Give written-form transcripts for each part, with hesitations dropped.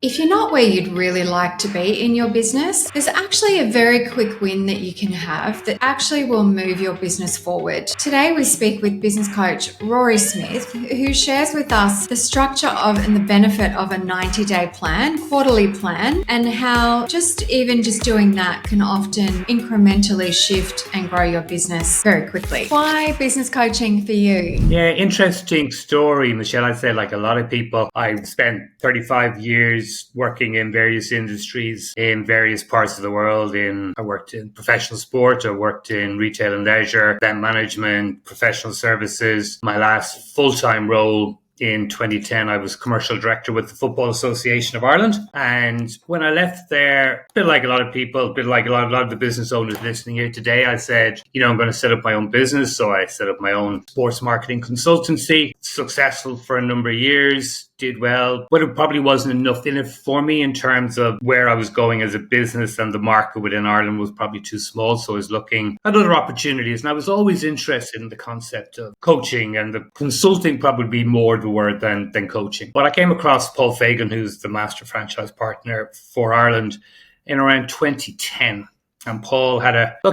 If you're not where you'd really like to be in your business, there's actually a very quick win that you can have that actually will move your business forward. Today, we speak with business coach Rory Smyth, who shares with us the structure of and the benefit of a 90-day plan, quarterly plan, and how just doing that can often incrementally shift and grow your business very quickly. Why business coaching for you? Yeah, interesting story, Michelle. I'd say like a lot of people, I've spent 35 years working in various industries in various parts of the world. I worked in professional sport, I worked in retail and leisure, event management, professional services. My last full-time role in 2010, I was commercial director with the Football Association of Ireland. And when I left there, a bit like a lot of people, a bit like a lot of the business owners listening here today, I said, I'm going to set up my own business. So I set up my own sports marketing consultancy, successful for a number of years, did well, but it probably wasn't enough in it for me in terms of where I was going as a business, and the market within Ireland was probably too small. So I was looking at other opportunities, and I was always interested in the concept of coaching, and the consulting probably be more the word than coaching. But I came across Paul Fagan, who's the master franchise partner for Ireland, in around 2010. And Paul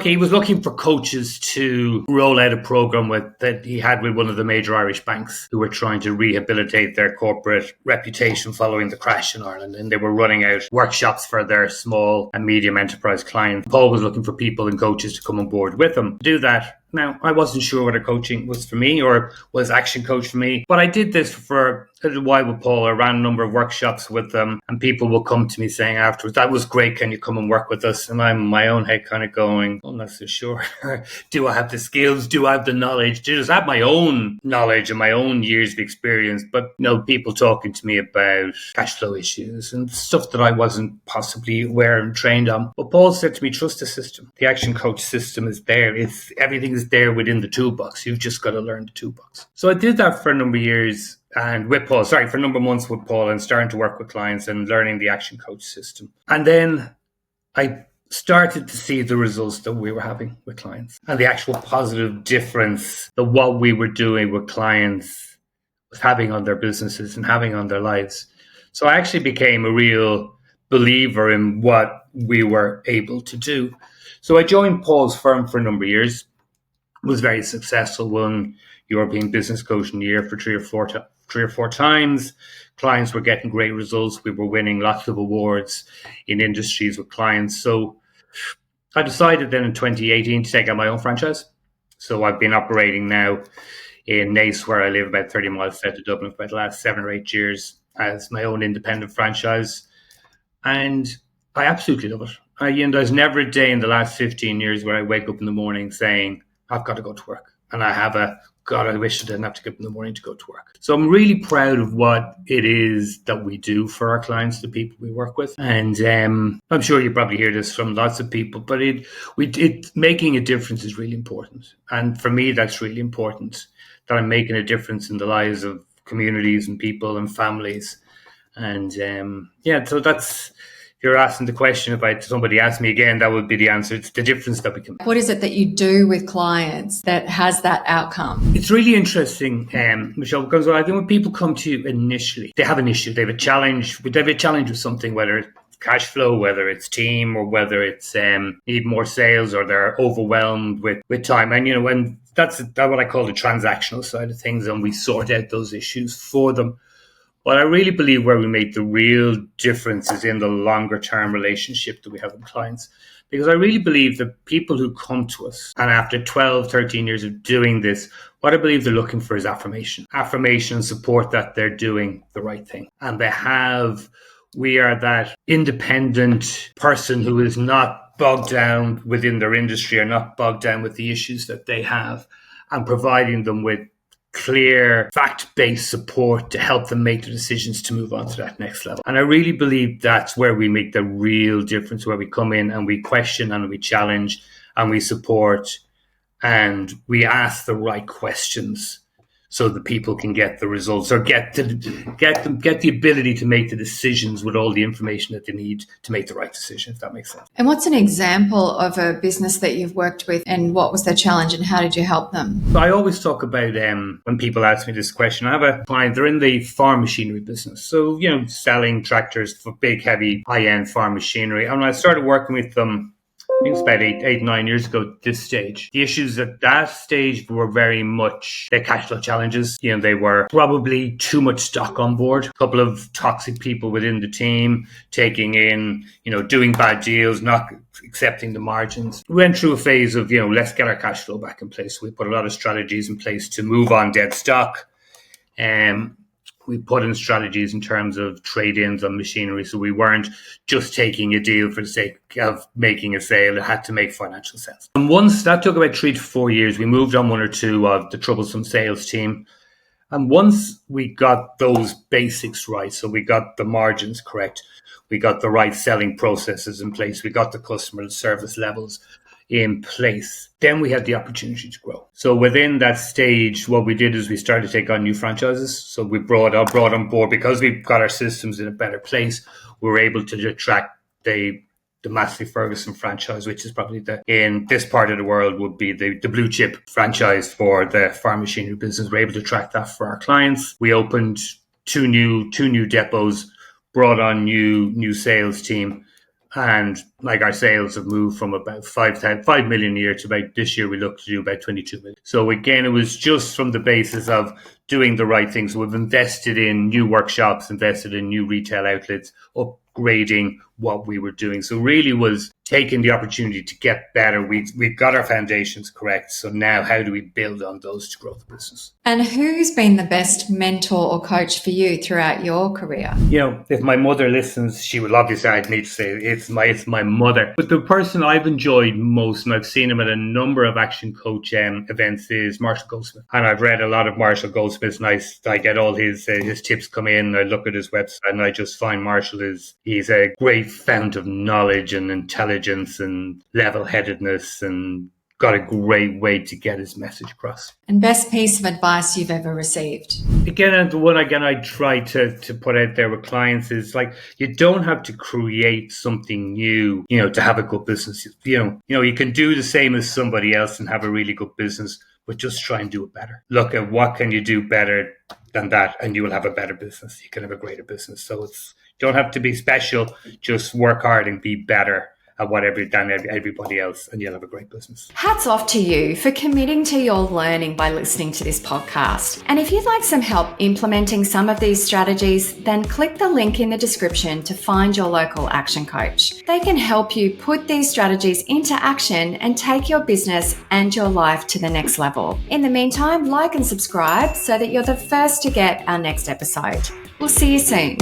he was looking for coaches to roll out a program that he had with one of the major Irish banks who were trying to rehabilitate their corporate reputation following the crash in Ireland. And they were running out workshops for their small and medium enterprise clients. Paul was looking for people and coaches to come on board with him to do that. Now, I wasn't sure whether coaching was for me or was action coach for me, but I did this for a little while with Paul. I ran a number of workshops with them, and people will come to me saying afterwards, "That was great, can you come and work with us?" And I'm in my own head kind of going, "I'm not so sure." Do I have the skills? Do I have the knowledge? Do I have my own knowledge and my own years of experience? But, people talking to me about cash flow issues and stuff that I wasn't possibly aware and trained on. But Paul said to me, trust the system. The action coach system is there. Everything is there within the toolbox. You've just got to learn the toolbox. So I did that for a number of years and for a number of months with Paul, and starting to work with clients and learning the action coach system. And then I started to see the results that we were having with clients and the actual positive difference that what we were doing with clients was having on their businesses and having on their lives. So I actually became a real believer in what we were able to do. So I joined Paul's firm for a number of years, was very successful, won European Business Coach in the Year for three or four times. Clients were getting great results. We were winning lots of awards in industries with clients. So I decided then in 2018 to take out my own franchise. So I've been operating now in Naas, where I live about 30 miles south of Dublin, for the last 7 or 8 years as my own independent franchise. And I absolutely love it. There's never a day in the last 15 years where I wake up in the morning saying, I've got to go to work. And God, I wish I didn't have to get up in the morning to go to work. So I'm really proud of what it is that we do for our clients, the people we work with. And I'm sure you probably hear this from lots of people, but making a difference is really important. And for me, that's really important, that I'm making a difference in the lives of communities and people and families. And so that's, if you're asking the question, if somebody asked me again, that would be the answer. It's the difference that we can make. What is it that you do with clients that has that outcome? It's really interesting, Michelle, because I think when people come to you initially, they have an issue, they have a challenge. They have a challenge with something, whether it's cash flow, whether it's team, or whether it's need more sales, or they're overwhelmed with time. And when that's what I call the transactional side of things, and we sort out those issues for them. But I really believe where we make the real difference is in the longer term relationship that we have with clients. Because I really believe that people who come to us, and after 12, 13 years of doing this, what I believe they're looking for is affirmation and support that they're doing the right thing. And we are that independent person who is not bogged down within their industry or not bogged down with the issues that they have, and providing them with clear, fact-based support to help them make the decisions to move on to that next level. And I really believe that's where we make the real difference, where we come in and we question and we challenge and we support and we ask the right questions so that people can get the results or get the ability to make the decisions with all the information that they need to make the right decision, if that makes sense. And what's an example of a business that you've worked with, and what was their challenge and how did you help them? I always talk about when people ask me this question. I have a client, they're in the farm machinery business. So, selling tractors for big, heavy, high-end farm machinery. And when I started working with them, I think it's about 9 years ago at this stage. The issues at that stage were very much their cash flow challenges. They were probably too much stock on board. A couple of toxic people within the team taking in, doing bad deals, not accepting the margins. We went through a phase of, let's get our cash flow back in place. We put a lot of strategies in place to move on dead stock. We put in strategies in terms of trade-ins on machinery. So we weren't just taking a deal for the sake of making a sale. It had to make financial sense. And once that took about 3 to 4 years, we moved on one or two of the troublesome sales team. And once we got those basics right, so we got the margins correct, we got the right selling processes in place, we got the customer service levels in place, then we had the opportunity to grow. So within that stage, what we did is we started to take on new franchises. So we brought on board, because we've got our systems in a better place, we were able to attract the Massey Ferguson franchise, which is probably in this part of the world would be the blue chip franchise for the farm machinery business. We're able to attract that for our clients. We opened two new depots, brought on new sales team. And our sales have moved from about 5 million a year to about this year we look to do about 22 million. So again, it was just from the basis of doing the right things. We've invested in new workshops, invested in new retail outlets, upgrading what we were doing. So really was taking the opportunity to get better. We've got our foundations correct. So now how do we build on those to grow the business? And who's been the best mentor or coach for you throughout your career? If my mother listens, she will obviously, I'd need to say it's my mother. But the person I've enjoyed most, and I've seen him at a number of action coach events, is Marshall Goldsmith. And I've read a lot of Marshall Goldsmith's, and I get all his tips come in. I look at his website, and I just find he's a great fount of knowledge and intelligence and level-headedness, and got a great way to get his message across. And best piece of advice you've ever received? Again, the one I try to put out there with clients is you don't have to create something new, to have a good business. You can do the same as somebody else and have a really good business, but just try and do it better. Look at what can you do better than that, and you will have a better business. You can have a greater business. So you don't have to be special. Just work hard and be better at whatever you've done everybody else, and you'll have a great business. Hats off to you for committing to your learning by listening to this podcast. And if you'd like some help implementing some of these strategies, then click the link in the description to find your local action coach. They can help you put these strategies into action and take your business and your life to the next level. In the meantime, like and subscribe so that you're the first to get our next episode. We'll see you soon.